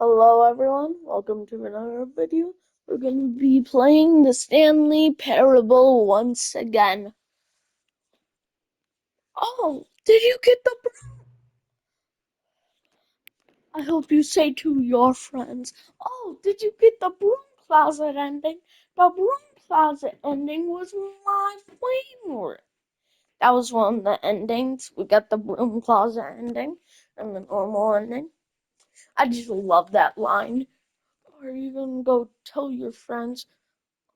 Hello everyone, welcome to another video. We're going to be playing the Stanley Parable once again. Oh, did you get the broom? I hope you say to your friends, oh, did you get the broom closet ending? The broom closet ending was my favorite. That was one of the endings. We got the broom closet ending and the normal ending. I just love that line. Or you gonna go tell your friends,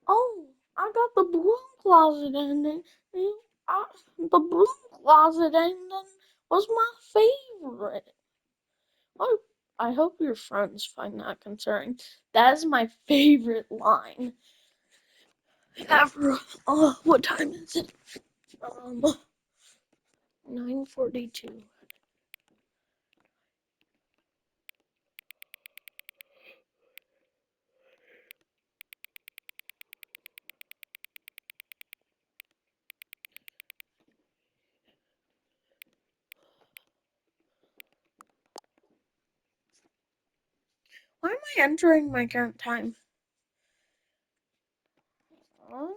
oh, I got the broom closet ending. The broom closet ending was my favorite. Oh, I hope your friends find that concerning. That is my favorite line ever. Oh, what time is it? 9:42. Why am I entering my current time? Oh.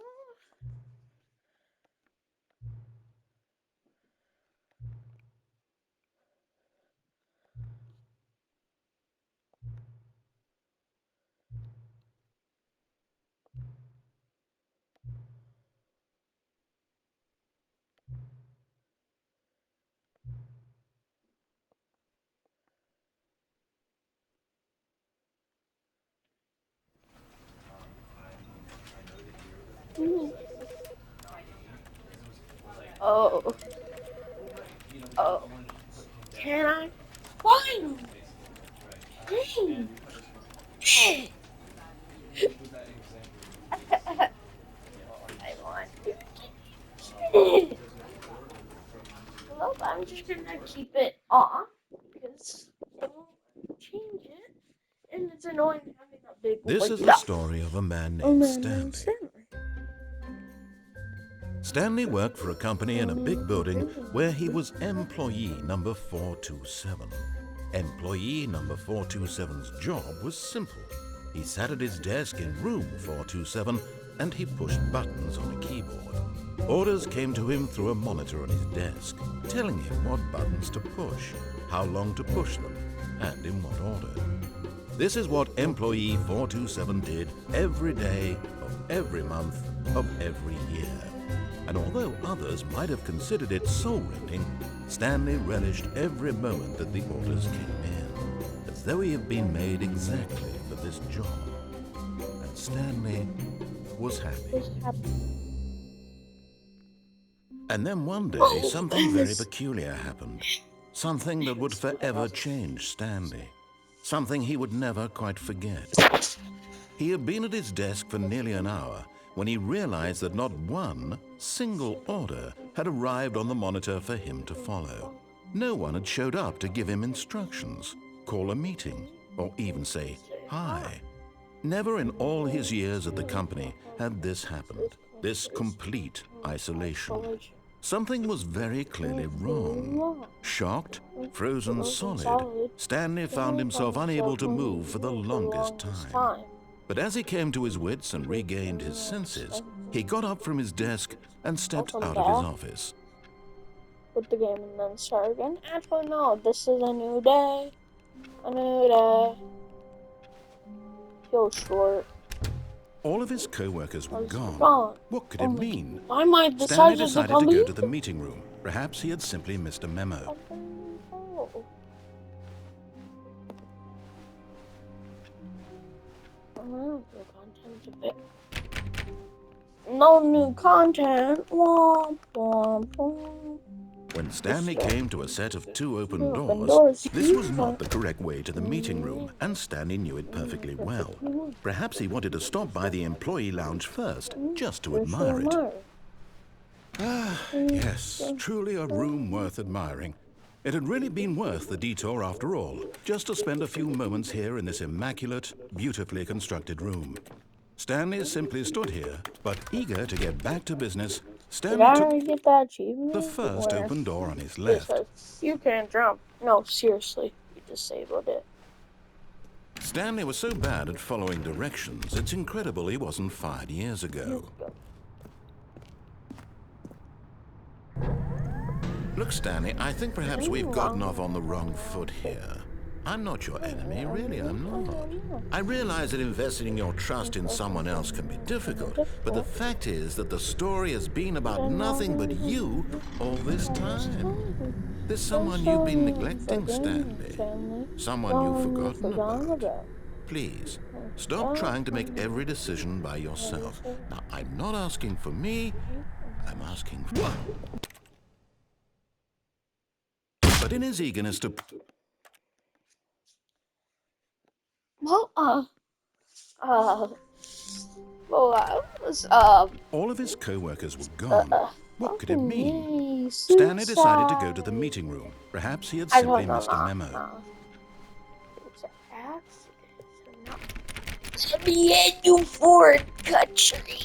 Oh. Oh. Can I? Finally! Dang! I want to. Well, I'm just gonna keep it off because it won't change it, and it's annoying having a big This like is the that. story of a man Oh named man, named Stanley. Stanley. Stanley worked for a company in a big building where he was employee number 427. Employee number 427's job was simple. He sat at his desk in room 427 and he pushed buttons on a keyboard. Orders came to him through a monitor on his desk, telling him what buttons to push, how long to push them, and in what order. This is what employee 427 did every day of every month of every year. And although others might have considered it soul-rending, Stanley relished every moment that the orders came in, as though he had been made exactly for this job. And Stanley was happy. And then one day, Oh, something very goodness. peculiar happened. Something that would forever change Stanley. Something he would never quite forget. He had been at his desk for nearly an hour when he realized that not one single order had arrived on the monitor for him to follow. No one had showed up to give him instructions, call a meeting, or even say hi. Never in all his years at the company had this happened, this complete isolation. Something was very clearly wrong. Shocked, frozen solid, Stanley found himself unable to move for the longest time. But as he came to his wits and regained his senses, he got up from his desk and stepped Welcome out of his back. office. Put the game and then start again. Actually, no. This is a new day. A new day. Feel short. All of his co-workers were I was gone. gone. What could Oh it my god. mean? Why am I the Stanley size of the decided to go to the computer? meeting room. Perhaps he had simply missed a memo. Oh. No content a bit. No new content. Womp, womp, womp. When Stanley came to a set of two open Open doors, doors. this was not the correct way to the meeting room, and Stanley knew it perfectly well. Perfectly. Perhaps he wanted to stop by the employee lounge first, just to Just so admire it. admire. Yes, truly a room worth admiring. It had really been worth the detour after all, just to spend a few moments here in this immaculate, beautifully constructed room. Stanley simply stood here, but eager to get back to business, Did Stanley I took already get that achievement? the first Where open door on his it left. says, you can't jump. No, seriously. You disabled it. Stanley was so bad at following directions, it's incredible he wasn't fired years ago. Look, Stanley, I think perhaps we've gotten off on the wrong foot here. I'm not your enemy, really, I'm not. I realize that investing your trust in someone else can be difficult, but the fact is that the story has been about nothing but you all this time. There's someone you've been neglecting, Stanley. Someone you've forgotten about. Please, stop trying to make every decision by yourself. Now, I'm not asking for me, I'm asking for... But in his eagerness to... Well, all of his co-workers were gone. What could it mean? Stanley decided to go to the meeting room. Perhaps he had simply missed a memo. It's an accident. Let me in, you foreign country.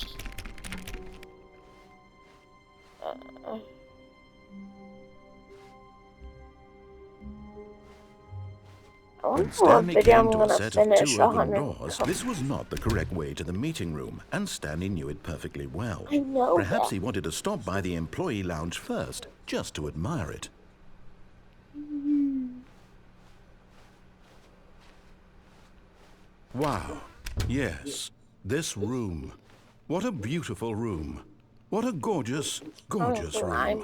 When Stanley came to a set of 2 open doors, this was not the correct way to the meeting room, and Stanley knew it perfectly well. I know Perhaps that. he wanted to stop by the employee lounge first, just to admire it. Wow. Yes, this room. What a beautiful room. What a gorgeous, gorgeous room.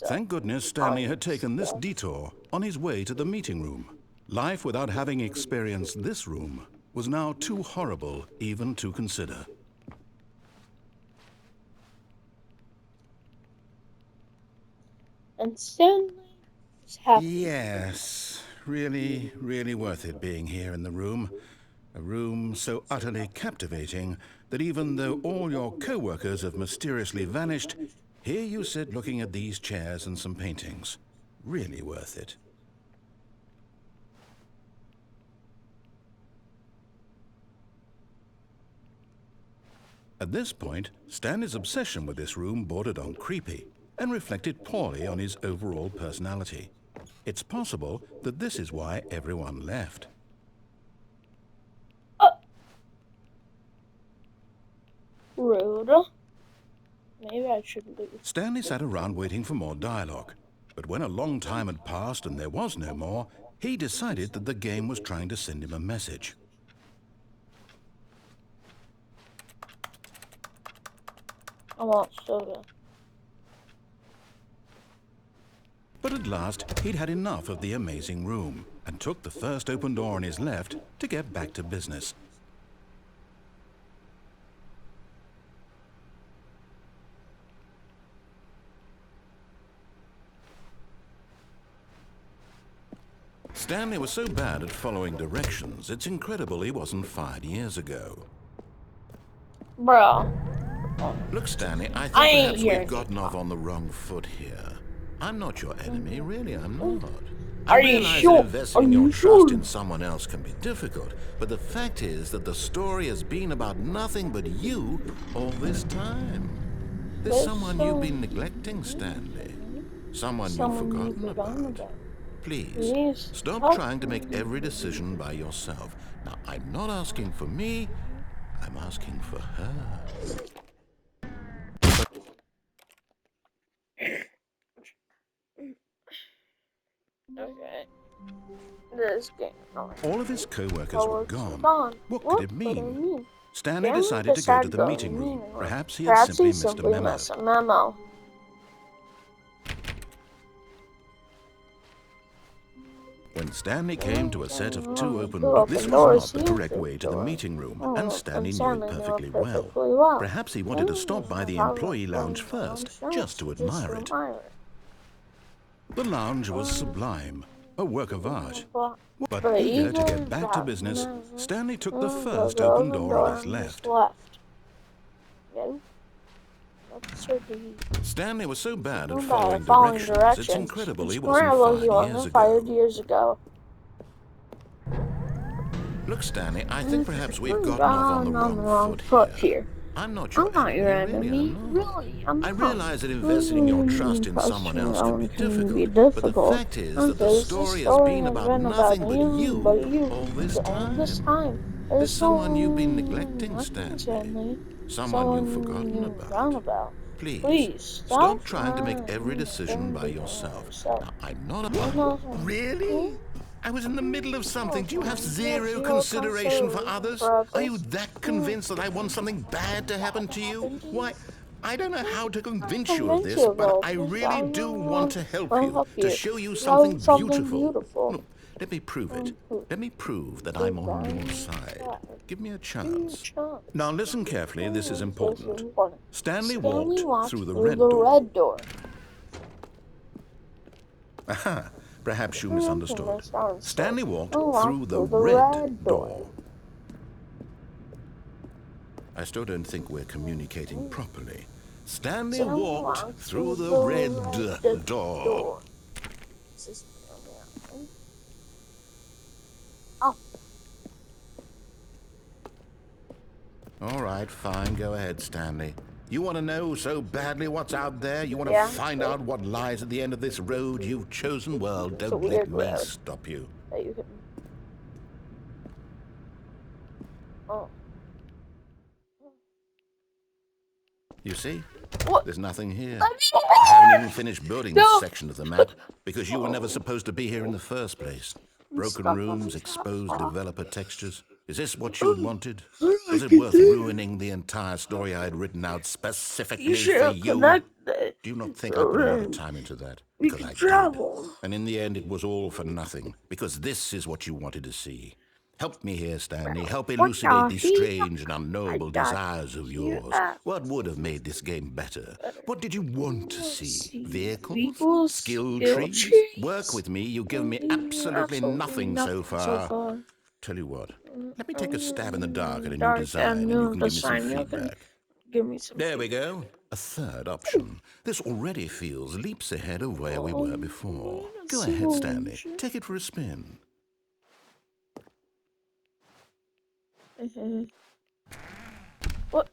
Thank goodness Stanley had taken this detour on his way to the meeting room. Life without having experienced this room was now too horrible even to consider. And Stanley was happy. Yes, really, really worth it being here in the room. A room so utterly captivating that even though all your co-workers have mysteriously vanished, here you sit looking at these chairs and some paintings. Really worth it. At this point, Stanley's obsession with this room bordered on creepy and reflected poorly on his overall personality. It's possible that this is why everyone left. Rude. Maybe I shouldn't leave. Stanley sat around waiting for more dialogue, but when a long time had passed and there was no more, he decided that the game was trying to send him a message. I want soda. But at last, he'd had enough of the amazing room and took the first open door on his left to get back to business. Stanley was so bad at following directions, it's incredible he wasn't fired years ago. Bro. Look, Stanley, I think perhaps we've gotten off on the wrong foot here. I'm not your enemy, really, I'm not. Are you sure? Investing your trust in someone else can be difficult, but the fact is that the story has been about nothing but you all this time. There's someone you've been neglecting, Stanley. Someone you've forgotten about. Please, stop trying to make every decision by yourself. Now, I'm not asking for me, I'm asking for her. Okay. This game. All of his co-workers were gone. What could it mean? Stanley decided to go to the meeting room. Perhaps he had simply missed a memo. When Stanley came to a set of 2 open doors, this was not the correct way to the meeting room, and Stanley knew it perfectly well. Perhaps he wanted to stop by the employee lounge first, just to admire it. The lounge was sublime, a work of art. But eager to get back to business, Stanley took the first open door on his left. Stanley was so bad at following directions, it's incredible he wasn't fired years ago. Look, Stanley, I think perhaps we've gotten off on the wrong foot here. I'm not your I'm not your enemy, really, enemy. I'm not. Really, I'm I not. realize that investing your trust in someone else can be difficult, but the fact is that the Because this story has story been has about been about nothing but you, but you you, all this all this time. time. There's There's someone you've been someone, neglecting, I think, Stanley. Stanley. Someone you've Someone forgotten you forgot about. about. Please, Please, stop stop trying to make every trying decision by everything yourself. yourself. Now, I'm not I'm a... not Really? I was in the middle of something. Do you have you have zero zero consideration for consideration others? for Are you others. that You convinced that I want something bad to happen bad to you? happen to you. Why, I don't know how to I'll convince you of convince this, you but about I this, but I really do really want to help want to you, help to you. show you Show something something beautiful. beautiful. Look, let me prove it. Let me prove that I'm Prove on that your I'm side. inside. Give me a Give me a chance. chance. Now listen carefully, this is This is important. important. Stanley Stanley walked walked through the through red the door. red door. Aha, perhaps you Misunderstood. misunderstood. Stanley walked Walked through the through the red red door. door. I still don't think we're communicating properly. Stanley Stanley walked walked through through the the red red door. door. This is Stanley. Oh, All right, fine, go ahead, Stanley. You want to know so badly what's out there? You want to yeah. find out what lies at the end of this road you've chosen? Well, It's a don't let weird me road stop you. that you can. Oh. You see? What? There's nothing here. Let me I haven't in even finished building this No. section of the map because you were never supposed to be here in the first place. I'm Broken stuck on the rooms, top. exposed developer textures. Is this what you Oh, wanted? how do I Was it get worth there? ruining the entire story I had written out You specifically should for have you? connected. Do you not think I So put a lot of then time into that? we Because could I did. travel. And in the end, it was all for nothing. Because this is what you wanted to see. Help me here, Stanley. Help What elucidate the these hell? strange and I unknowable got desires of here yours. at What would have made this game better? better. What did you want to Let's see? see. Vehicles? Vehicles, Skill skill trees? Work trees. with me. You've given me Mm, absolutely absolutely nothing so nothing so far. far. Tell you what, let me take a stab in the dark at a new Dark and design and you new can give me some design. You can feedback. give me some There we feedback. go. A third option. This already feels leaps ahead of where we were before. Go ahead, Stanley. Take it for a spin. What?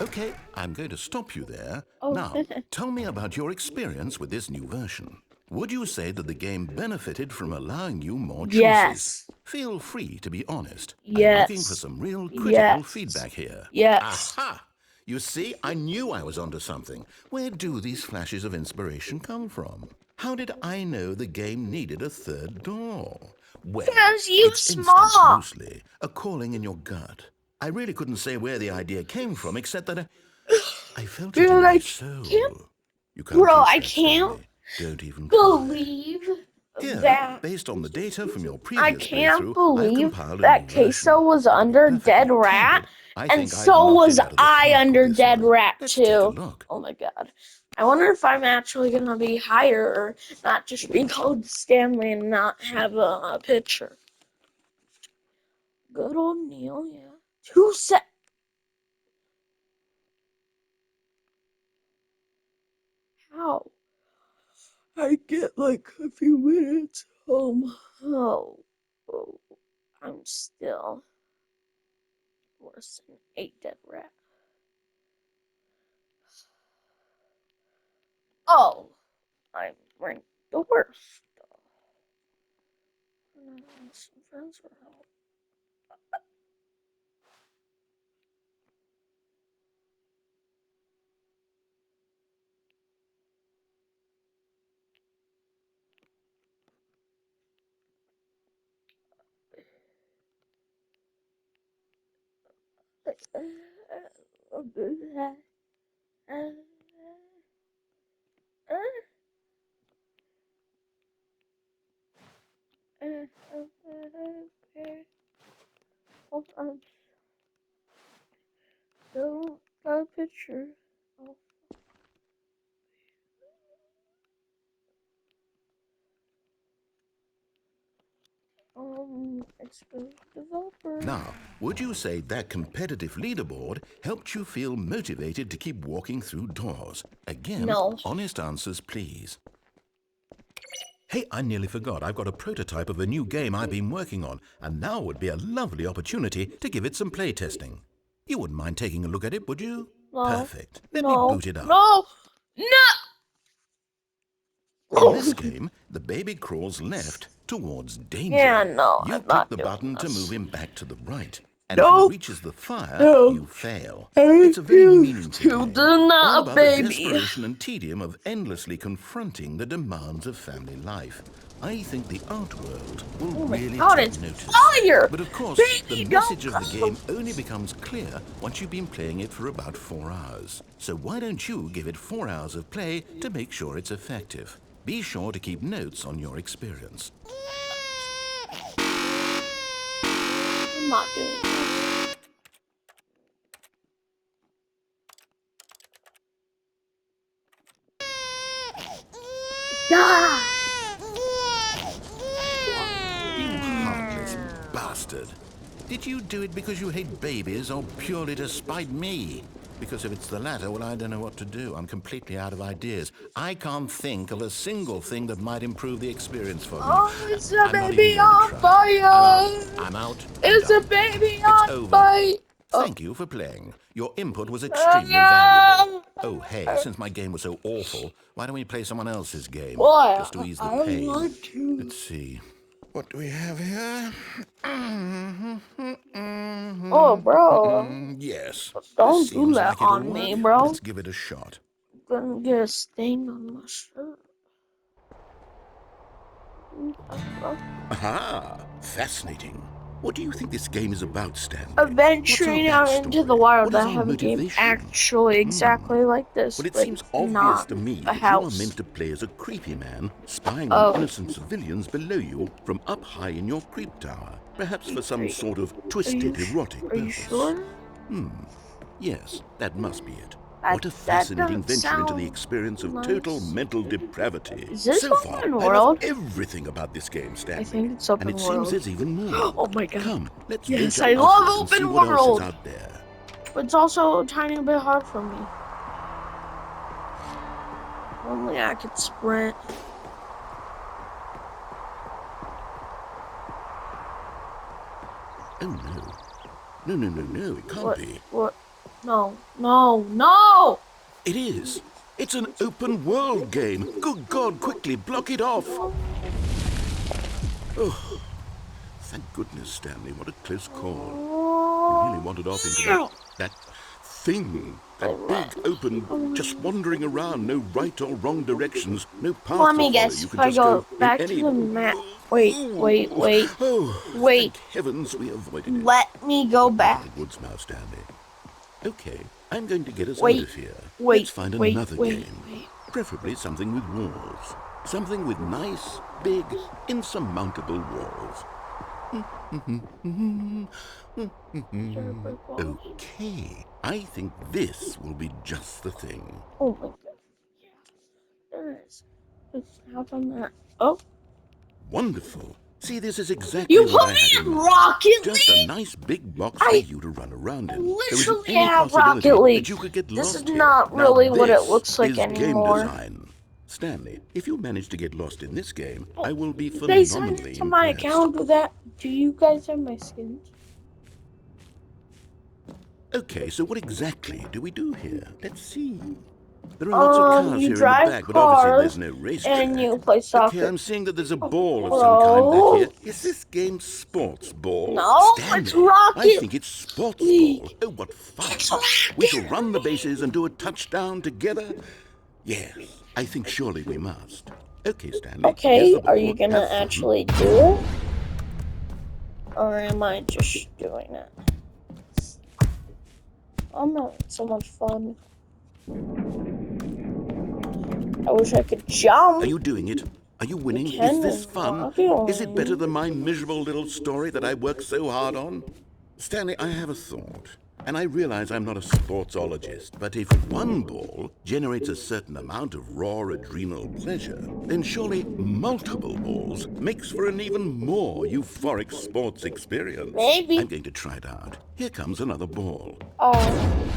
Okay, I'm going to stop you there. Oh, Now, tell me about your experience with this new version. Would you say that the game benefited from allowing you more choices? yes. Feel free to be honest. I'm looking for Yes. some real critical Yes. feedback here. Yes. Aha! You see, I knew I was onto something. Where do these flashes of inspiration come from? How did I know the game needed a third door? Well, Because you it's instinct small. mostly, a calling in your gut. I really couldn't say where the idea came from, except that I felt it in Because my I soul. can't, You can't bro, teach I that, can't Stanley. Don't even try. believe Here, that. based on the data from your I previous can't playthrough, I've believe compiled a new that version. Queso was And to be under Dead perfectly Rat, candid, I and think I've so knocked was it out of the I park with under this Dead one. Rat Let's take a too. look. Oh my god. I wonder if I'm actually gonna be higher or not just be called Stanley and not have a picture. Good old Neil, yeah. 2 sec. How? I get like a few minutes home. Oh, I'm still worse than 8 dead rat. Oh, I'm ranked the worst. Some friends were help. I'll do that. Hold on. Don't got a picture. Exposed developer. Now, would you say that competitive leaderboard helped you feel motivated to keep walking through doors? Again, No. honest answers, please. Hey, I nearly forgot. I've got a prototype of a new game I've been working on, and now would be a lovely opportunity to give it some playtesting. You wouldn't mind taking a look at it, would you? No. Perfect. Let me No. boot it up. No. In No. this game, the baby crawls left towards danger. Yeah, no, You I'm click not the doing button to this. move him back to the right. And if No. he reaches the fire, No. you fail. I It's a very meaningful refuse game. to not All a about baby. the desperation and tedium of endlessly confronting the demands of family life. I think the art world will Oh my really God, take it's notice. fire! But of course, Baby, the don't message of the go. game only becomes clear once you've been playing it for about 4 hours. So why don't you give it 4 hours of play to make sure it's effective? Be sure to keep notes on your experience. I'm not doing this. Die! You heartless bastard. Did you do it because you hate babies or purely to spite me? Because if it's the latter, well, I don't know what to do. I'm completely out of ideas. I can't think of a single thing that might improve the experience for me. Oh, it's a I'm not even baby going to on try. fire! I'm out. It's a done. baby It's on over. fire! Thank you for playing. Your input was extremely valuable. Oh, hey, since my game was so awful, why don't we play someone else's game? Boy, Just to ease the I pain. want to. Let's see. What do we have here? Oh, bro. Yes. Don't This do seems that like it'll on me, work. bro. Let's give it a shot. I'm gonna get a stain on my shirt. Aha! Fascinating. What do you think this game is about, Stanley? Venturing out into the wild. I have a game motivation? actually exactly like this, Well, it but seems it's obvious not to me a that you are house. meant to play as a creepy man, spying Oh. on innocent civilians below you from up high in your creep tower, perhaps for some sort of twisted erotic Are you purpose. sure? Yes, that must be it. That- What a that fascinating doesn't venture into the sound experience of nice. total mental depravity. Is this So far, open I world? love everything about this game, Stanley. I think it's open and it world. seems there's even more. Oh my God. Come, let's Yes, venture I love outward and see open what else world. is out there. But it's also a tiny bit hard for me. Only I could sprint. Oh no. No, it can't be. What? No, no, no! It is. It's an open world game. Good God, quickly block it off. Oh, thank goodness, Stanley. What a close call. You really wandered off into that thing. That big, open, just wandering around. No right or wrong directions. No path Let to me follow. guess. You If can I just go in back any... to the map. Wait. Oh, Wait. thank heavens we avoided it. Let me go back. Woods now, Stanley. Okay, I'm going to get us Wait, out of here. wait, Let's find wait, another wait, game. wait. Preferably something with walls. Something with nice, big, insurmountable walls. Okay, I think this will be just the thing. Oh my God. Yeah, there is. It's not on that. Oh. Wonderful. See, this is exactly You what put I me had in in mind. Rocket Just a League? nice big box for you to run around in. There isn't Literally any have possibility Rocket League. that you could get This lost is here. not Now really what it this looks like is game anymore. design. Stanley, if you manage to get lost in this game, I will be They signed phenomenally into my impressed. account with that. Do you guys have my skins? Okay, so what exactly do we do here? Let's see. There are lots of cars You here in the drive back, but obviously there's cars no racetrack. and you play soccer. Okay, I'm seeing that there's a ball of some kind back here. Is this game sports ball? No, Stanley, it's Rocket I think it's sports League. ball. Oh, what fun. It's Rocket We shall run the bases and do a touchdown together. Yes, I think surely we must. Okay, Stanley. Okay, here's the ball. are you gonna Have fun. actually do it? Or am I just doing it? I'm having so much fun. I wish I could jump. Are you doing it? Are you winning? You can Is this fun? Rocket Is it better League. than my miserable little story that I worked so hard on? Stanley, I have a thought. And I realize I'm not a sportsologist, but if one ball generates a certain amount of raw adrenal pleasure, then surely multiple balls makes for an even more euphoric sports experience. Maybe. I'm going to try it out. Here comes another ball. Oh,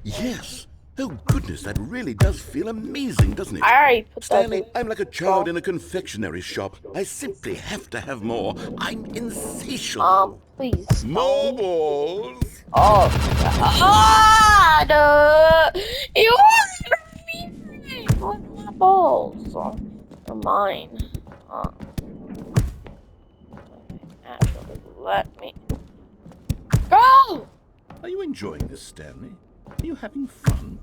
Yes, Oh, goodness, that really does feel amazing, doesn't it? I already put that Stanley, in. I'm like a child in a confectionery shop. I simply have to have more. I'm insatiable. Please More don't. balls. Oh, God! You want me? Look at my balls. They're mine. Actually, let me go! Are you enjoying this, Stanley? Are you having fun?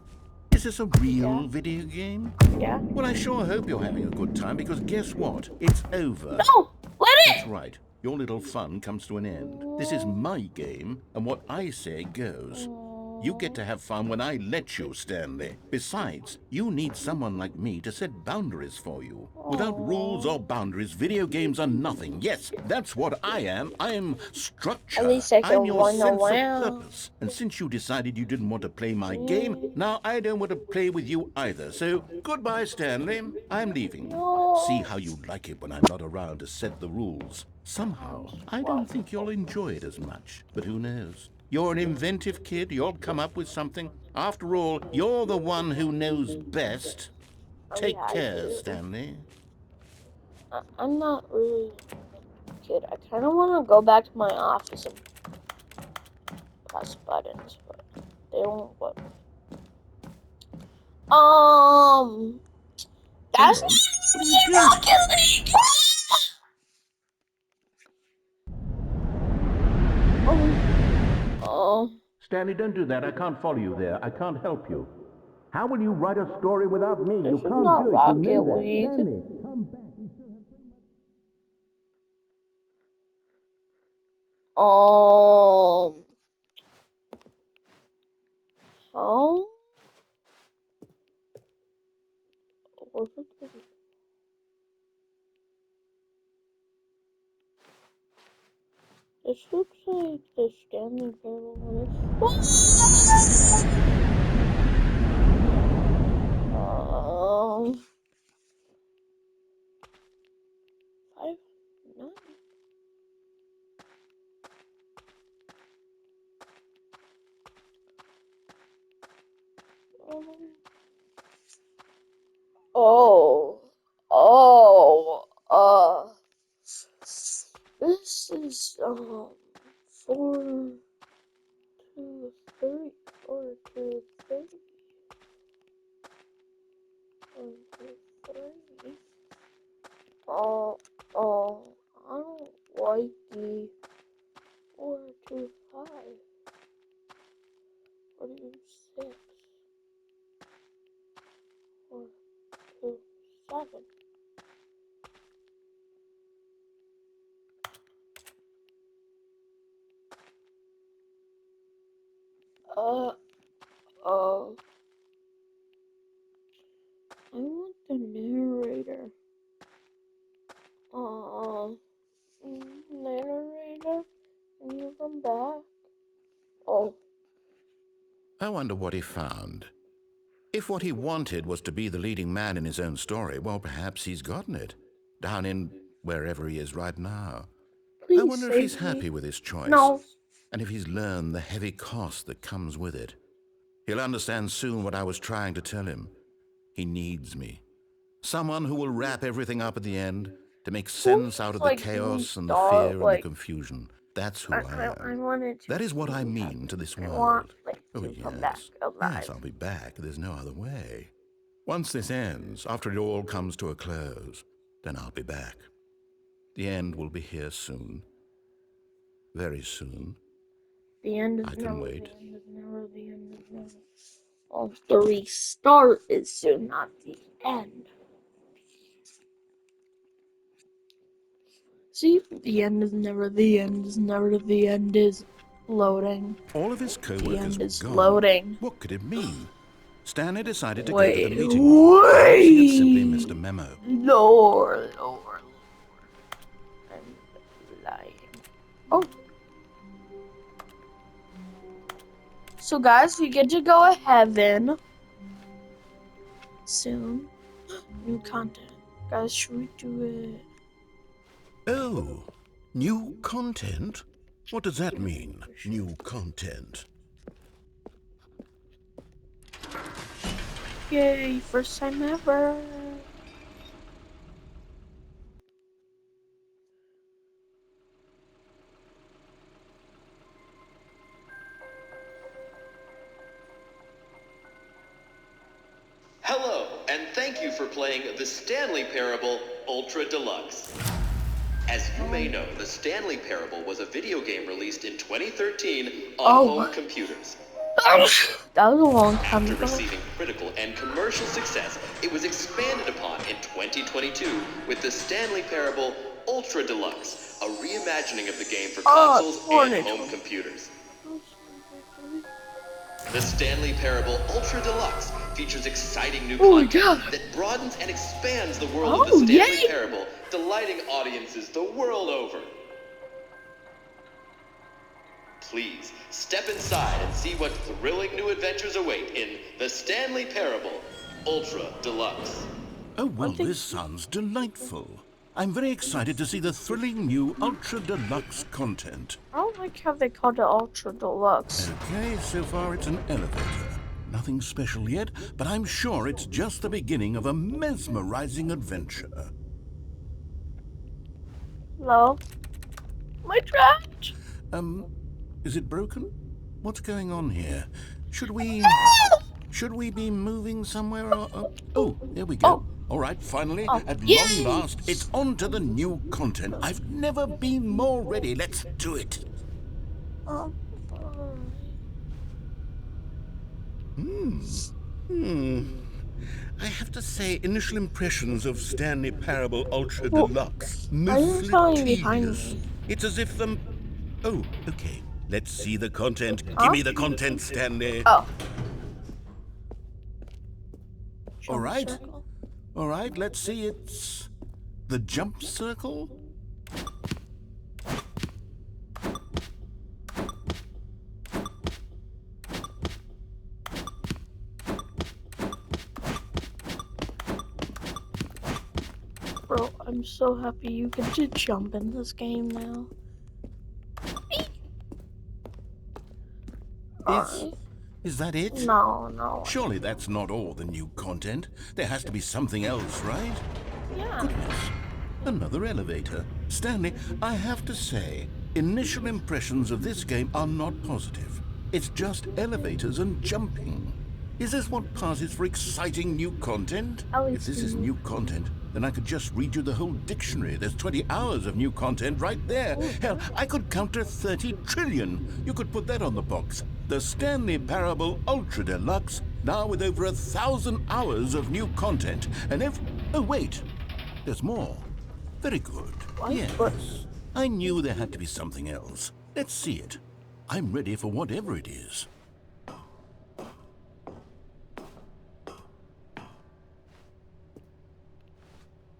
Is this a real video game? Yeah. Well, I sure hope you're having a good time, because guess what? It's over. No! Let That's it! right. Your little fun comes to an end. This is my game, and what I say goes. You get to have fun when I let you, Stanley. Besides, you need someone like me to set boundaries for you. Without rules or boundaries, video games are nothing. Yes, that's what I am. I'm structure. At least I I'm can your run sense of around. purpose. And since you decided you didn't want to play my game, now I don't want to play with you either. So, goodbye, Stanley. I'm leaving. See how you like it when I'm not around to set the rules. Somehow, I don't think you'll enjoy it as much. But who knows? You're an inventive kid. You'll come up with something. After all, you're the one who knows best. Take care, Stanley. I'm not really a kid. I kind of want to go back to my office and press buttons, but they won't let me. Hold That's on. What are you doing? not Rocket League! Oh. Stanley, don't do that. I can't follow you there. I can't help you. How will you write a story without me? This You is can't not do it. You know Rocket that. League. Stanley, come back. Um. Oh. This looks like the Stanley Parable one. Five, nine. Um, oh, this is 4, 2, 3, 4, 2, 3, 4, 2, 3. I don't like the 4, 2, 5, 4, 2, 6, 4, 2, 7. Uh, I want the narrator. Narrator, can you come back? Oh. I wonder what he found. If what he wanted was to be the leading man in his own story, well, perhaps he's gotten it. Down in wherever he is right now. I Please wonder if he's save me. happy with his choice, No. and if he's learned the heavy cost that comes with it. He'll understand soon what I was trying to tell him. He needs me. Someone who will wrap everything up at the end to make sense out of the chaos and the fear and the confusion. That's who I I am. wanted to That is what I be mean happy. to this I want world. Oh, to come back yes. Yes, alive. I'll be back. There's no other way. Once this ends, after it all comes to a close, then I'll be back. The end will be here soon. Very soon. The end is I can wait. The end is never, the end is never. Oh, the restart is soon, not the end. See, the end is never, the end is never, the end is loading. All of his The co-workers end were is gone. loading. What could it mean? Stanley decided to go to the Wait, meeting room. Perhaps he had simply missed a memo. Lord. I'm lying. Oh. So, guys, we get to go to heaven soon. New content. Guys, should we do it? Oh, new content? What does that mean, new content? Yay, first time ever. Hello, and thank you for playing the Stanley Parable Ultra Deluxe. As you may know, the Stanley Parable was a video game released in 2013 on home computers. That was a long time After ago. receiving critical and commercial success, it was expanded upon in 2022 with the Stanley Parable Ultra Deluxe, a reimagining of the game for consoles and home computers. The Stanley Parable Ultra Deluxe features exciting new content that broadens and expands the world of the Stanley Parable, delighting audiences the world over. Please, step inside and see what thrilling new adventures await in the Stanley Parable Ultra Deluxe. Oh, well, this sounds delightful. I'm very excited to see the thrilling new Ultra Deluxe content. I don't like how they called it Ultra Deluxe. Okay, so far it's an elevator. Nothing special yet, but I'm sure it's just the beginning of a mesmerizing adventure. Hello? My trash? Is it broken? What's going on here? Should we be moving somewhere? Oh, there we go. All right, finally, at long last, it's on to the new content. I've never been more ready. Let's do it. I have to say, initial impressions of Stanley Parable Ultra Deluxe, mostly tedious. It's as if Oh, okay. Let's see the content. Give me the content, Stanley. All right. All right, let's see. It's the jump circle. Bro, I'm so happy you get to jump in this game now. Is that it? No. Surely that's not all the new content. There has to be something else, right? Yeah. Goodness. Another elevator. Stanley, I have to say, initial impressions of this game are not positive. It's just elevators and jumping. Is this what passes for exciting new content? If this is new content, then I could just read you the whole dictionary. There's 20 hours of new content right there. Hell, I could count to 30 trillion. You could put that on the box. The Stanley Parable Ultra Deluxe, now with over 1,000 hours of new content. And oh, wait. There's more. Very good. Yes. I knew there had to be something else. Let's see it. I'm ready for whatever it is.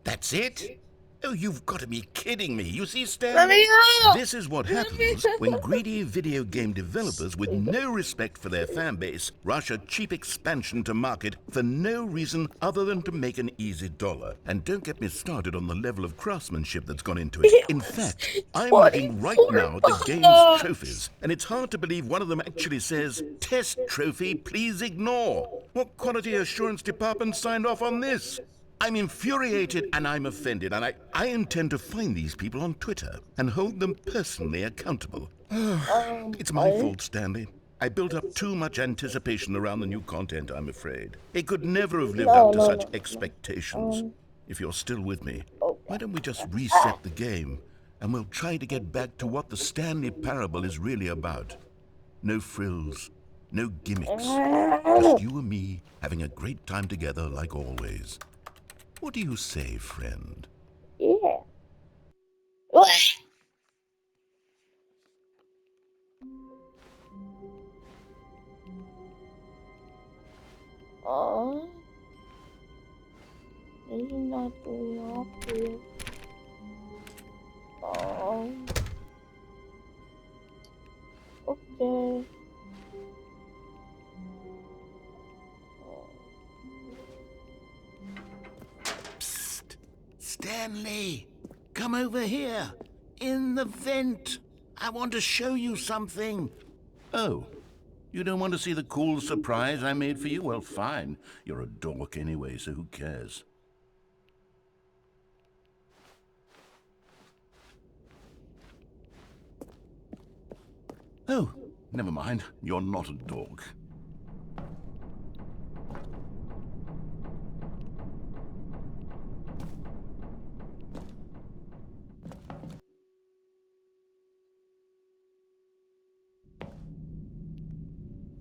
That's it? Oh, you've got to be kidding me. You see, Stanley? Let me out! This is what happens when greedy video game developers with no respect for their fan base rush a cheap expansion to market for no reason other than to make an easy dollar. And don't get me started on the level of craftsmanship that's gone into it. In fact, I'm looking right now at the game's trophies, and it's hard to believe one of them actually says, "Test trophy, please ignore." What quality assurance department signed off on this? I'm infuriated and I'm offended, and I intend to find these people on Twitter and hold them personally accountable. It's my fault, Stanley. I built up too much anticipation around the new content, I'm afraid. It could never have lived up to such expectations. If you're still with me, why don't we just reset the game, and we'll try to get back to what the Stanley Parable is really about. No frills, no gimmicks, just you and me having a great time together like always. What do you say, friend? Yeah. Isn't that really obvious? Okay. Psst! Stanley! Come over here! In the vent! I want to show you something! Oh, You don't want to see the cool surprise I made for you? Well, fine. You're a dork anyway, so who cares? Oh, never mind. You're not a dork.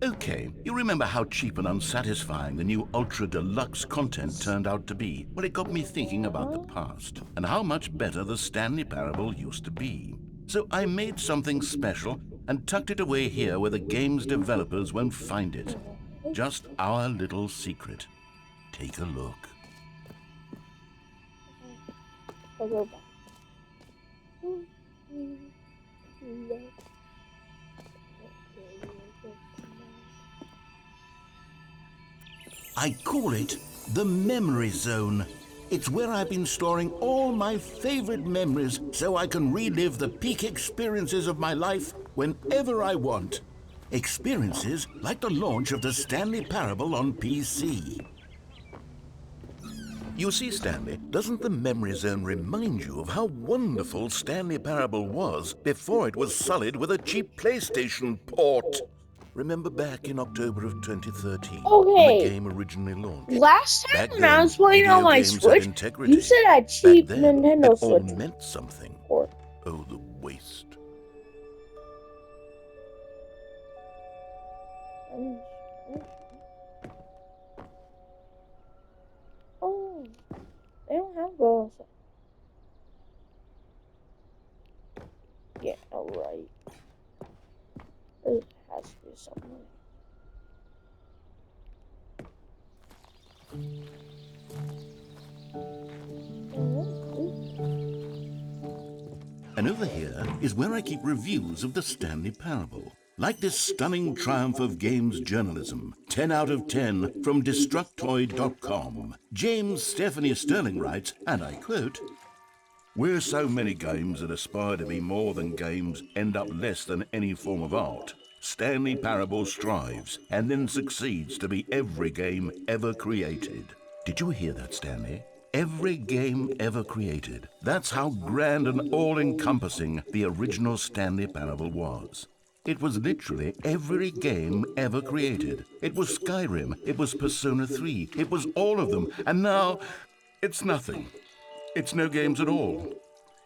Okay, you remember how cheap and unsatisfying the new Ultra Deluxe content turned out to be? Well, it got me thinking about the past and how much better the Stanley Parable used to be. So I made something special and tucked it away here where the game's developers won't find it. Just our little secret. Take a look. I'll go back. I call it the Memory Zone. It's where I've been storing all my favorite memories so I can relive the peak experiences of my life whenever I want. Experiences like the launch of the Stanley Parable on PC. You see, Stanley, doesn't the Memory Zone remind you of how wonderful Stanley Parable was before it was sullied with a cheap PlayStation port? Remember back in October of 2013, when the game originally launched? Last time Back when I then, was playing video on my games had Switch, integrity. you said I had cheap Back then, Nintendo it all Switch. meant something. Or Oh, the waste. oh, they don't have girls. Yeah, alright. There has to be somewhere. And over here is where I keep reviews of the Stanley Parable. Like this stunning triumph of games journalism, 10 out of 10 from Destructoid.com. James Stephanie Sterling writes, and I quote, "Where so many games that aspire to be more than games end up less than any form of art, Stanley Parable strives and then succeeds to be every game ever created." Did you hear that, Stanley? Every game ever created. That's how grand and all-encompassing the original Stanley Parable was. It was literally every game ever created. It was Skyrim, it was Persona 3, it was all of them, and now it's nothing. It's no games at all.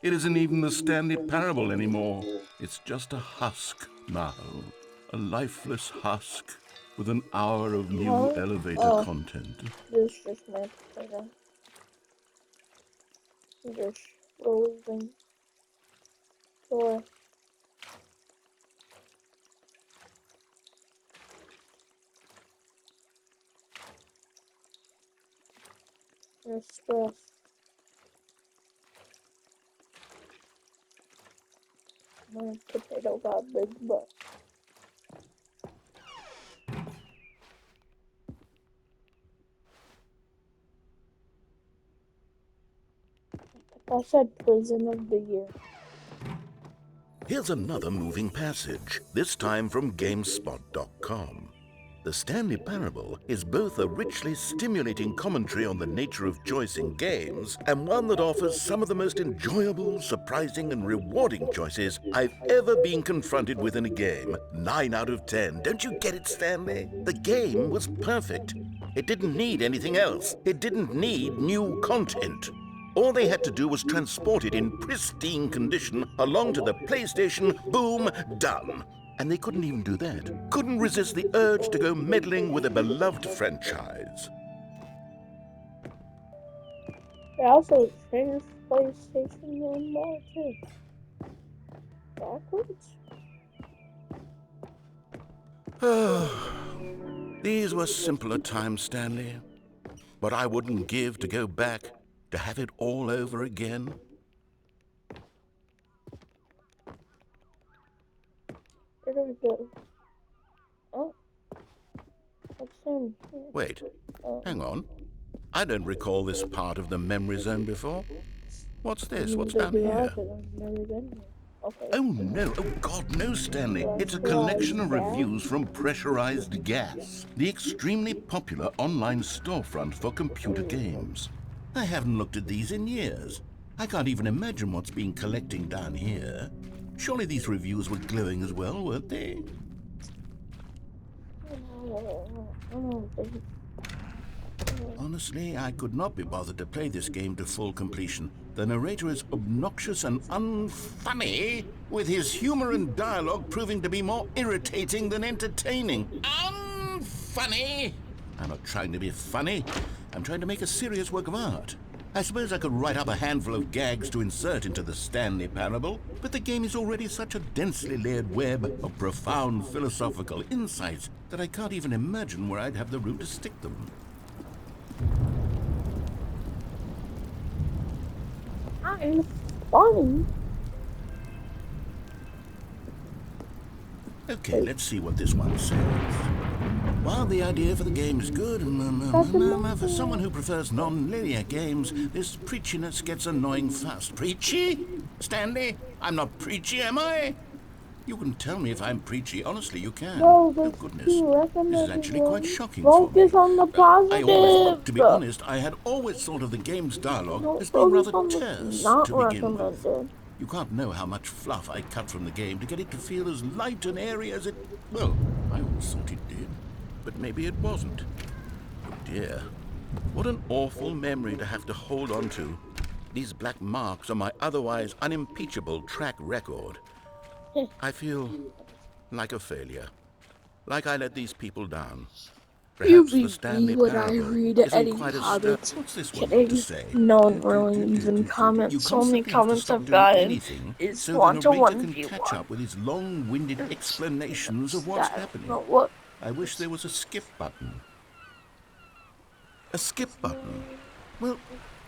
It isn't even the Stanley Parable anymore. It's just a husk now, a lifeless husk with an hour of new elevator content. This just meant that just rolling. Sure. Express. My potato got big butt. I said prison of the year. Here's another moving passage, this time from GameSpot.com. The Stanley Parable is both a richly stimulating commentary on the nature of choice in games and one that offers some of the most enjoyable, surprising, and rewarding choices I've ever been confronted with in a game. 9 out of 10. Don't you get it, Stanley? The game was perfect. It didn't need anything else. It didn't need new content. All they had to do was transport it in pristine condition along to the PlayStation. Boom, done. And they couldn't even do that. Couldn't resist the urge to go meddling with a beloved franchise. They also changed PlayStation 1 more too. Backwards? These were simpler times, Stanley. But I wouldn't give to go back to have it all over again. Where do we go? Oh. What's in here? Wait, hang on. I don't recall this part of the memory zone before. What's this? What's down here? I've never been here. Okay. Oh no, oh God, no, Stanley. It's a collection of reviews from Pressurized Gas, the extremely popular online storefront for computer games. I haven't looked at these in years. I can't even imagine what's been collecting down here. Surely these reviews were glowing as well, weren't they? Honestly, I could not be bothered to play this game to full completion. The narrator is obnoxious and unfunny, with his humor and dialogue proving to be more irritating than entertaining. Unfunny! I'm not trying to be funny. I'm trying to make a serious work of art. I suppose I could write up a handful of gags to insert into the Stanley Parable, but the game is already such a densely layered web of profound philosophical insights that I can't even imagine where I'd have the room to stick them. I'm funny. Okay, let's see what this one says. While the idea for the game is good, for someone who prefers non-linear games, this preachiness gets annoying fast. Preachy? Stanley? I'm not preachy, am I? You can tell me if I'm preachy. Honestly, you can. No, Oh, goodness. This is actually quite shocking for me. Focus on the I always, well, positive. to be honest, I had always thought of the game's dialogue Don't as being rather focus on terse the not to begin with. recommended. You can't know how much fluff I cut from the game to get it to feel as light and airy as it... Well, I always thought it did. But maybe it wasn't. Oh dear. What an awful memory to have to hold on to. These black marks on my otherwise unimpeachable track record. I feel like a failure. Like I let these people down. Perhaps the Stanley when I Parable read isn't any quite as... comments. what's this one got to Kidding. say? No one really even comments. You So many constantly have to comments stop I've doing gotten anything is so the 1 to narrator 1 can v catch 1. up with his long-winded explanations of what's happening. What? I wish there was a skip button. A skip button? Well,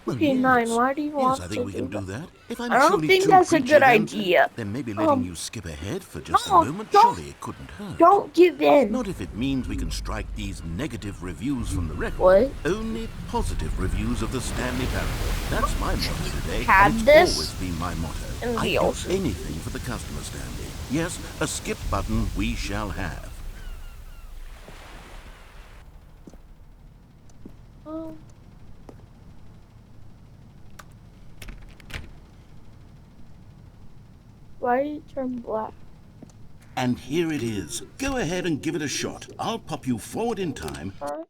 Okay, yes. 9, why do you want Yes, I think to we do can do that? that. If I'm I don't truly think too that's a preachy, good then, idea. then maybe letting you skip ahead for just No, a moment, don't- surely it couldn't hurt. Don't give in. Not if it means we can strike these negative reviews from the record. What? Only positive reviews of the Stanley Parable. That's my motto today, Had and it's this always been my motto. in I'd the do ocean. anything for the customer, Stanley. Yes, a skip button we shall have. Why did it turn black? And here it is. Go ahead and give it a shot. I'll pop you forward in time. Alright.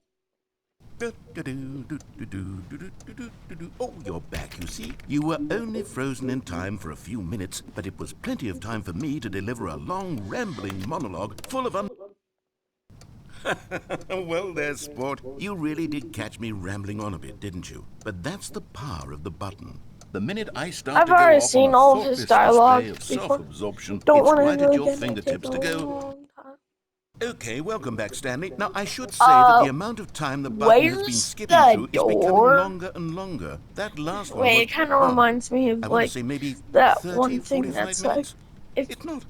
Oh, you're back, you see. You were only frozen in time for a few minutes, but it was plenty of time for me to deliver a long, rambling monologue full of Well there, sport. You really did catch me rambling on a bit, didn't you? But that's the power of the button. The minute I start I've to go already off seen on a all of his thoughtless dialogue display of before. self-absorption, Don't it's want to right do at it your again. fingertips to Take a go... long time. Okay, welcome back, Stanley. Now, I should say that the amount of time the button has been Where's skipping the through is becoming door? longer and longer. That last one Wait, was, it kind of well, reminds me of I want like to say maybe that 30, one thing 45 that's like, minutes. if It's not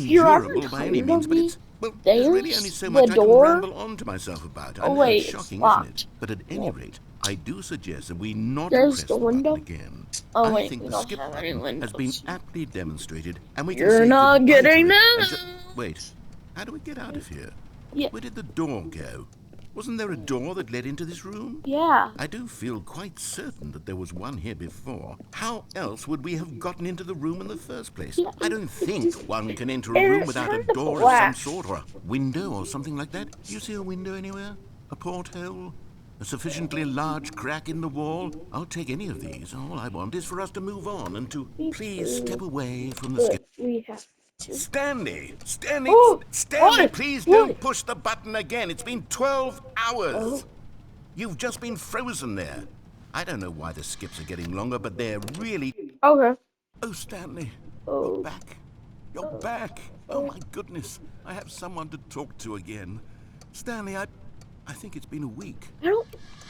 you're ever unendurable by any tired means, of but me, it's, well, there's really only there's so the much I can door. ramble on to myself about. I Oh know wait, it's it's shocking, isn't locked. it? But at any rate, I do suggest that we not There's press the the window. button again. Oh I wait, think we the don't skip have any button has been windows. aptly demonstrated, and we can You're say not goodbye to getting it that. and wait, how do we get out of here? Yeah. Where did the door go? Wasn't there a door that led into this room? Yeah. I do feel quite certain that there was one here before. How else would we have gotten into the room in the first place? Yeah, I don't think one can enter a and room it's without a turned to door of some black. sort, or a window or something like that. Do you see a window anywhere? A porthole? A sufficiently large crack in the wall? I'll take any of these. All I want is for us to move on and to please step away from the skip. We have to. Stanley! Oh, Stanley, what? please What? don't push the button again. It's been 12 hours. Oh. You've just been frozen there. I don't know why the skips are getting longer, but they're really... Okay. Oh, Stanley, Oh. you're back. You're back. Oh, my goodness. I have someone to talk to again. Stanley, I think it's been a week. I don't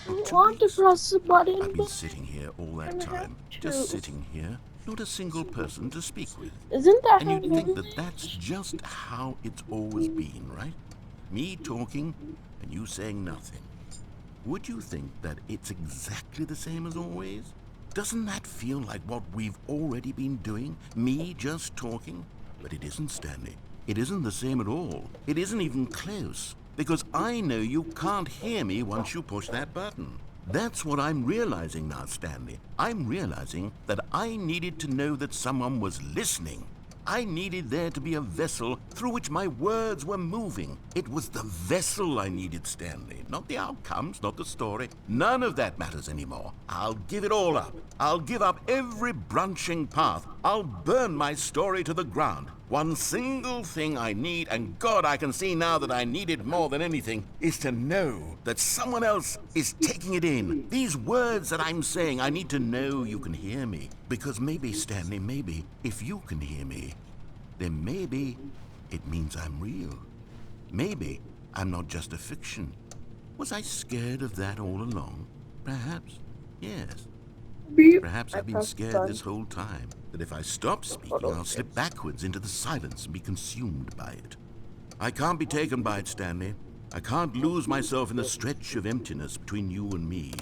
Or 2 want to weeks. press the button. I've been But sitting here all that I have time. to. Just sitting here. Not a single person to speak with. Isn't that And how you'd think you that that's just how it's always been, right? Me talking and you saying nothing. Would you think that it's exactly the same as always? Doesn't that feel like what we've already been doing? Me just talking? But it isn't, Stanley. It isn't the same at all. It isn't even close. Because I know you can't hear me once you push that button. That's what I'm realizing now, Stanley. I'm realizing that I needed to know that someone was listening. I needed there to be a vessel through which my words were moving. It was the vessel I needed, Stanley. Not the outcomes, not the story. None of that matters anymore. I'll give it all up. I'll give up every branching path. I'll burn my story to the ground. One single thing I need, and God, I can see now that I need it more than anything, is to know that someone else is taking it in. These words that I'm saying, I need to know you can hear me. Because maybe, Stanley, maybe, if you can hear me, then maybe it means I'm real. Maybe I'm not just a fiction. Was I scared of that all along? Perhaps, yes. Beep. Perhaps I've been scared this whole time, that if I stop speaking, I'll slip backwards into the silence and be consumed by it. I can't be taken by it, Stanley. I can't lose myself in the stretch of emptiness between you and me.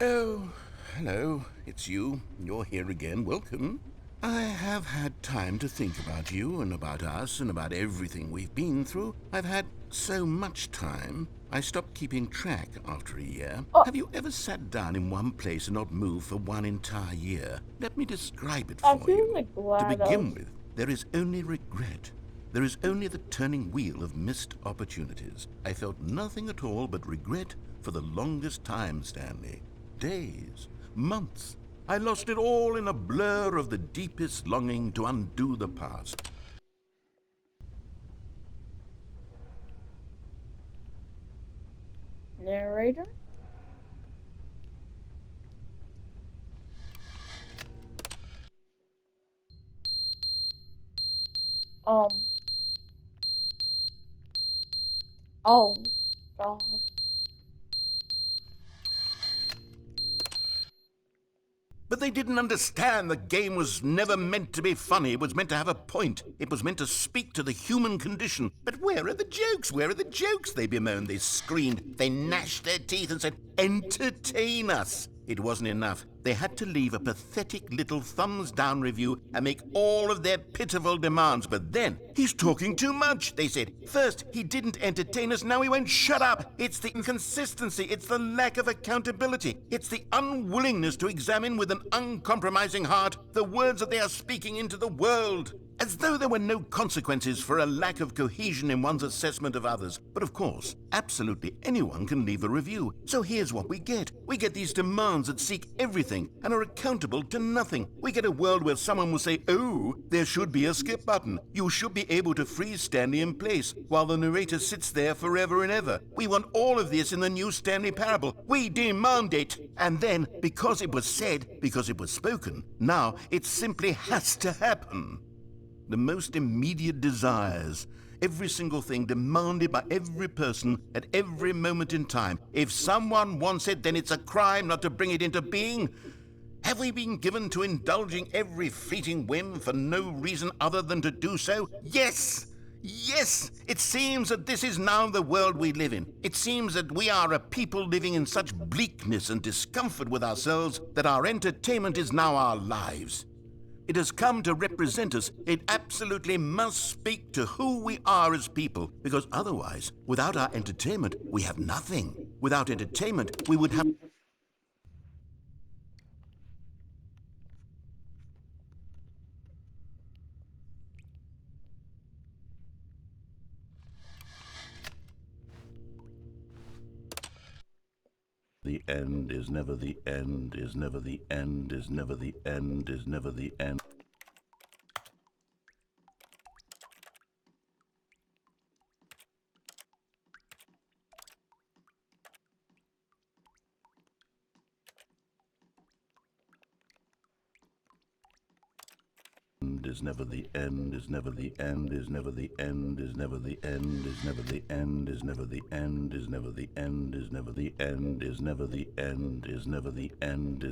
Oh, hello. It's you. You're here again. Welcome. I have had time to think about you and about us and about everything we've been through. I've had so much time. I stopped keeping track after a year. Have you ever sat down in one place and not moved for one entire year? Let me describe it for you. To begin with, there is only regret. There is only the turning wheel of missed opportunities. I felt nothing at all but regret for the longest time, Stanley. Days, months. I lost it all in a blur of the deepest longing to undo the past. Narrator? Oh, God. But they didn't understand the game was never meant to be funny. It was meant to have a point. It was meant to speak to the human condition. But where are the jokes? Where are the jokes? They bemoaned, they screamed, they gnashed their teeth and said, entertain us. It wasn't enough. They had to leave a pathetic little thumbs-down review and make all of their pitiful demands. But then, he's talking too much, they said. First, he didn't entertain us, now he won't shut up. It's the inconsistency, it's the lack of accountability. It's the unwillingness to examine with an uncompromising heart the words that they are speaking into the world. As though there were no consequences for a lack of cohesion in one's assessment of others. But of course, absolutely anyone can leave a review. So here's what we get. We get these demands that seek everything and are accountable to nothing. We get a world where someone will say, oh, there should be a skip button. You should be able to freeze Stanley in place while the narrator sits there forever and ever. We want all of this in the new Stanley parable. We demand it. And then, because it was said, because it was spoken, now it simply has to happen. The most immediate desires, every single thing demanded by every person at every moment in time. If someone wants it, then it's a crime not to bring it into being. Have we been given to indulging every fleeting whim for no reason other than to do so? Yes! Yes! It seems that this is now the world we live in. It seems that we are a people living in such bleakness and discomfort with ourselves that our entertainment is now our lives. It has come to represent us. It absolutely must speak to who we are as people, because otherwise, without our entertainment, we have nothing. Without entertainment, we would have... The end is never the end, is never the end, is never the end, is never the end. Is never the end, is never the end, is never the end, is never the end, is never the end, is never the end, is never the end, is never the end, is never the end, is never the end,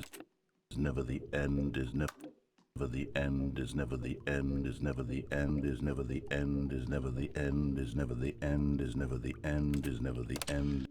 is never the end, is never the end, is never the end, is never the end, is never the end, is never the end, is never the end, is never the end, is never the end.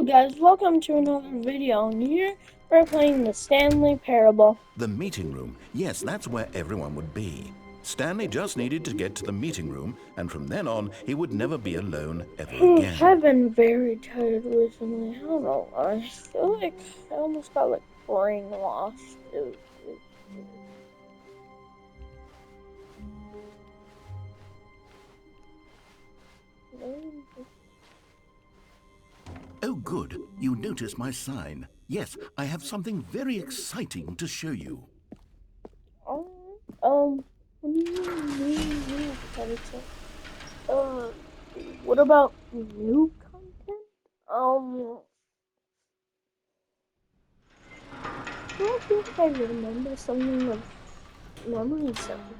Hello guys, welcome to another video, and here we're playing the Stanley Parable. The meeting room. Yes, that's where everyone would be. Stanley just needed to get to the meeting room, and from then on, he would never be alone ever again. I've been very tired recently. I don't know why. I feel like I almost got like brainwashed. Oh, good. You noticed my sign. Yes, I have something very exciting to show you. What do you mean content? What about new content? I don't think I remember something of memory center.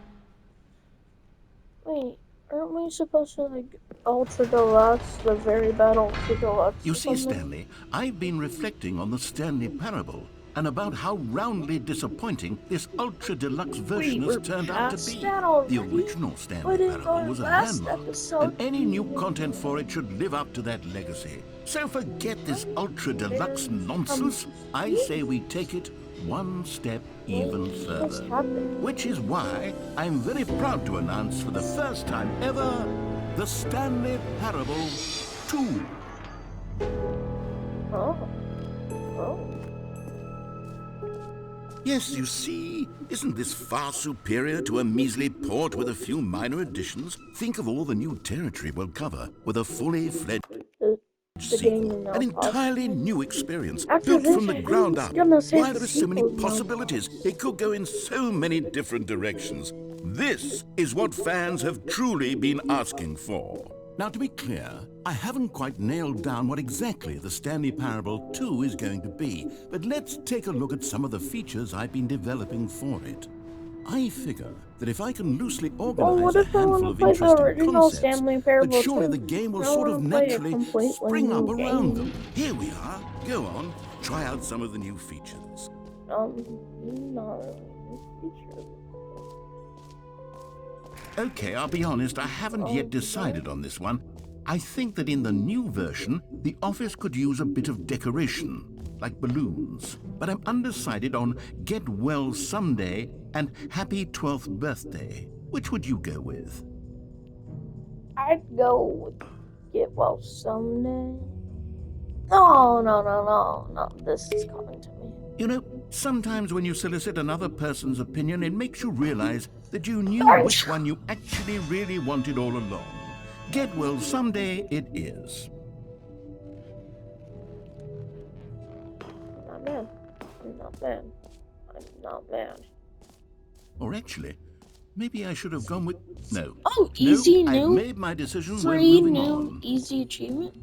Wait, aren't we supposed to like Ultra Deluxe, the very bad Ultra Deluxe? You see, Stanley, I've been reflecting on the Stanley Parable and about how roundly disappointing this Ultra Deluxe version has turned out to be. The original Stanley Parable was a landmark, and any new content for it should live up to that legacy. So forget this Ultra Deluxe nonsense. I say we take it one step even further. Which is why I'm very proud to announce for the first time ever, the Stanley Parable 2. Yes, you see, isn't this far superior to a measly port with a few minor additions? Think of all the new territory we'll cover with a fully fledged sequel, an entirely new experience, built from the ground up. Why, there are so many possibilities. It could go in so many different directions. This is what fans have truly been asking for. Now, to be clear, I haven't quite nailed down what exactly the Stanley Parable 2 is going to be, but let's take a look at some of the features I've been developing for it. I figure that if I can loosely organize a handful of interesting concepts, that surely the game will sort of naturally spring up around them. Here we are. Go on, try out some of the new features. Okay, I'll be honest, I haven't yet decided on this one. I think that in the new version, the office could use a bit of decoration, like balloons. But I'm undecided on Get Well Someday and Happy 12th Birthday. Which would you go with? I'd go with Get Well Someday. No, this is coming to me. You know, sometimes when you solicit another person's opinion, it makes you realize that you knew which one you actually really wanted all along. Get Well Someday it is. I'm not bad. Or actually, maybe I should have gone with... No. Oh, easy no, new. I've made my decision. We're Free moving new on. easy achievement.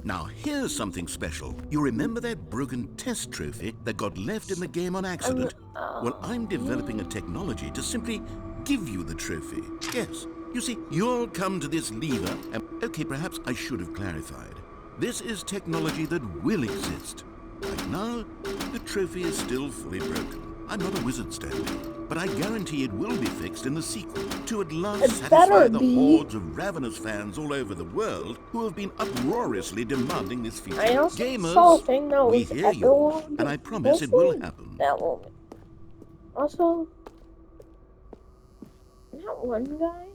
Now, here's something special. You remember that broken test trophy that got left in the game on accident? Well, I'm developing a technology to simply give you the trophy. Yes. You see, you'll come to this lever and... Okay, perhaps I should have clarified. This is technology that will exist. Right now, the trophy is still fully broken. I'm not a wizard, Stanley, but I guarantee it will be fixed in the sequel to at last satisfy the hordes of ravenous fans all over the world who have been uproariously demanding this feature. I also Gamers, saw a thing that we was hear you, and I promise it will happen. That moment. Also, that one guy,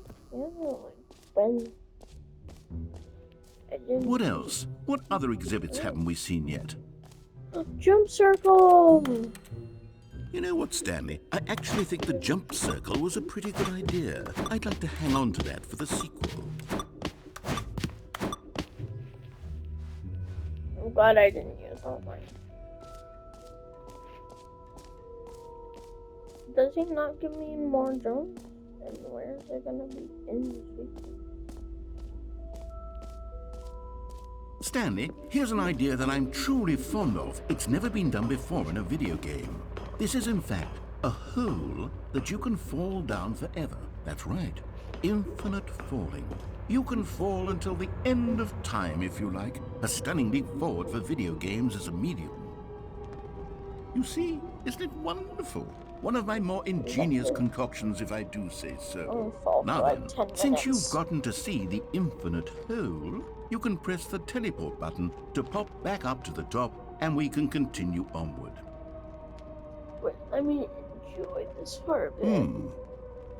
What else? What other exhibits haven't we seen yet? Jump circle! You know what, Stanley? I actually think the jump circle was a pretty good idea. I'd like to hang on to that for the sequel. I'm glad I didn't use all mine. Does he not give me more jumps? And where is it gonna be in the sequel? Stanley, here's an idea that I'm truly fond of. It's never been done before in a video game. This is, in fact, a hole that you can fall down forever. That's right. Infinite falling. You can fall until the end of time, if you like. A stunning leap forward for video games as a medium. You see, isn't it wonderful? One of my more ingenious concoctions, if I do say so. Fall for Now like then, 10 since you've minutes. gotten to see the infinite hole, you can press the teleport button to pop back up to the top, and we can continue onward. Wait, let me enjoy this for a bit.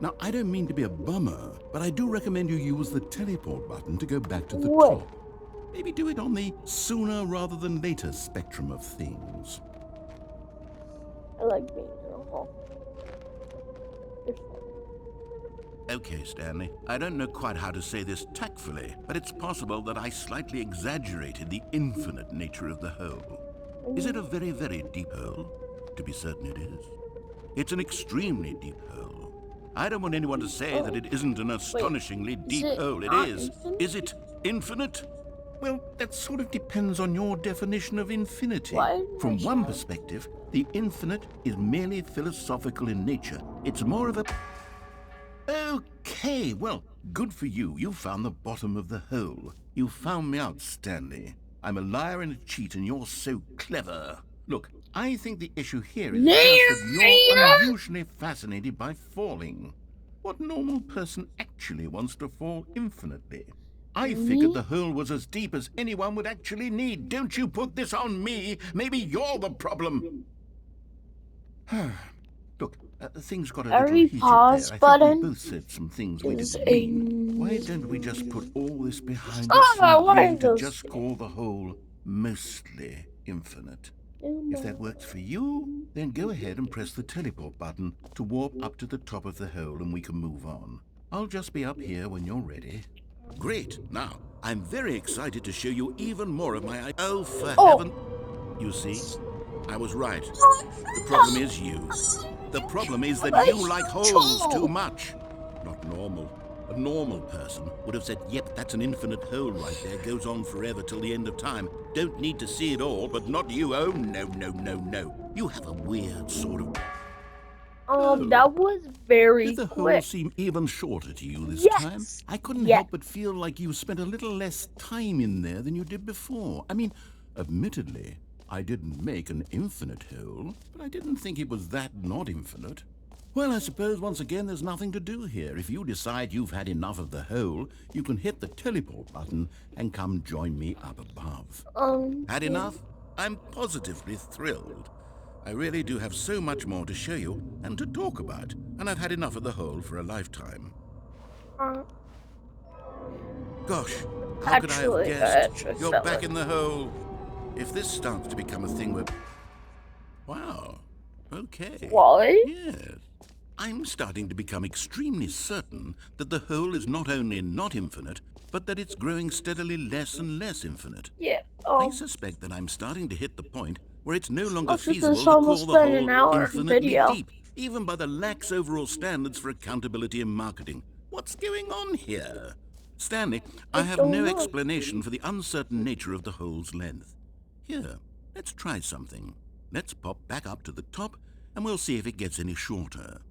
Now, I don't mean to be a bummer, but I do recommend you use the teleport button to go back to the Wait. top. Maybe do it on the sooner rather than later spectrum of things. I like being in a hole. Okay, Stanley, I don't know quite how to say this tactfully, but it's possible that I slightly exaggerated the infinite nature of the hole. Is it a very, very deep hole? To be certain it is. It's an extremely deep hole. I don't want anyone to say that it isn't an astonishingly deep hole. It is. Infinite? Is it infinite? Well, that sort of depends on your definition of infinity. From one perspective, the infinite is merely philosophical in nature. It's more of a... Okay, well, good for you. You found the bottom of the hole. You found me out, Stanley. I'm a liar and a cheat, and you're so clever. Look, I think the issue here is just that you're unusually fascinated by falling. What normal person actually wants to fall infinitely? I figured the hole was as deep as anyone would actually need. Don't you put this on me. Maybe you're the problem. Look, things got a little heated there. I think we both said some things we didn't mean. Why don't we just put all this behind us and agree to just call the hole mostly infinite? If that works for you, then go ahead and press the teleport button to warp up to the top of the hole and we can move on. I'll just be up here when you're ready. Great. Now, I'm very excited to show you even more of my... Oh, for heaven... You see? I was right. The problem is you. The problem is that you like holes too much. Not normal. A normal person would have said, yep, that's an infinite hole right there. Goes on forever till the end of time. Don't need to see it all, but not you. Oh, no, no, no, no. You have a weird sort of... That was very quick. Did the quick. hole seem even shorter to you this time? I couldn't help but feel like you spent a little less time in there than you did before. I mean, admittedly, I didn't make an infinite hole, but I didn't think it was that not infinite. Well, I suppose once again there's nothing to do here. If you decide you've had enough of the hole, you can hit the teleport button and come join me up above. Had enough? I'm positively thrilled. I really do have so much more to show you and to talk about, and I've had enough of the hole for a lifetime. Gosh, how could I have guessed? You're back in the hole. If this starts to become a thing where... Wow. Okay. What? Yes. I'm starting to become extremely certain that the hole is not only not infinite, but that it's growing steadily less and less infinite. Yeah. I suspect that I'm starting to hit the point where it's no longer feasible to call the hole infinitely deep, even by the lax overall standards for accountability and marketing. What's going on here? Stanley, I have no explanation for the uncertain nature of the hole's length. Here, let's try something. Let's pop back up to the top, and we'll see if it gets any shorter.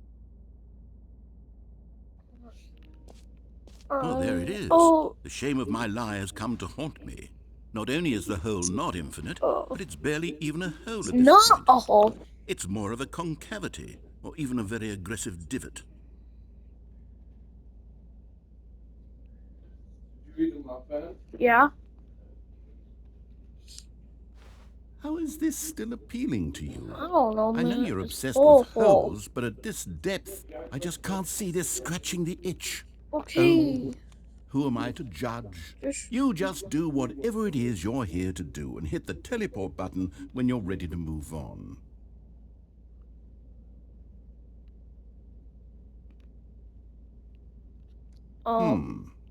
Oh, there it is. The shame of my lie has come to haunt me. Not only is the hole not infinite, but it's barely even a hole at this point. Not a hole. It's more of a concavity, or even a very aggressive divot. Yeah. How is this still appealing to you? I don't know, man. I know you're obsessed with holes, but at this depth, I just can't see this scratching the itch. Okay. Oh, who am I to judge? You just do whatever it is you're here to do and hit the teleport button when you're ready to move on.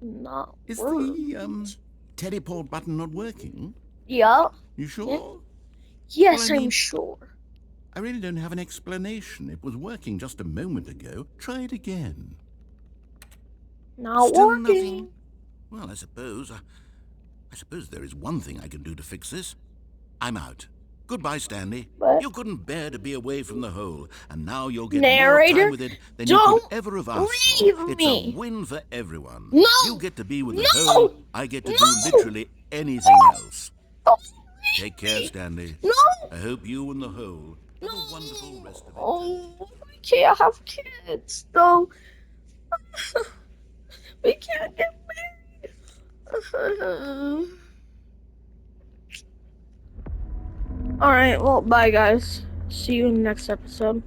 Not Is the teleport button not working? Yeah. You sure? Yes, I'm sure. I really don't have an explanation. It was working just a moment ago. Try it again. Not Still working. Nothing? Well, I suppose there is one thing I can do to fix this. I'm out. Goodbye, Stanley. What? You couldn't bear to be away from the hole, and now you'll get Narrator, more time with it than you could ever have asked for. It's a win for everyone. No! You get to be with the hole. I get to do literally anything else. Take care, Stanley. No! I hope you and the hole have a wonderful rest of it. Oh my can't have kids, though. We can't get married. Alright, well, bye, guys. See you in the next episode.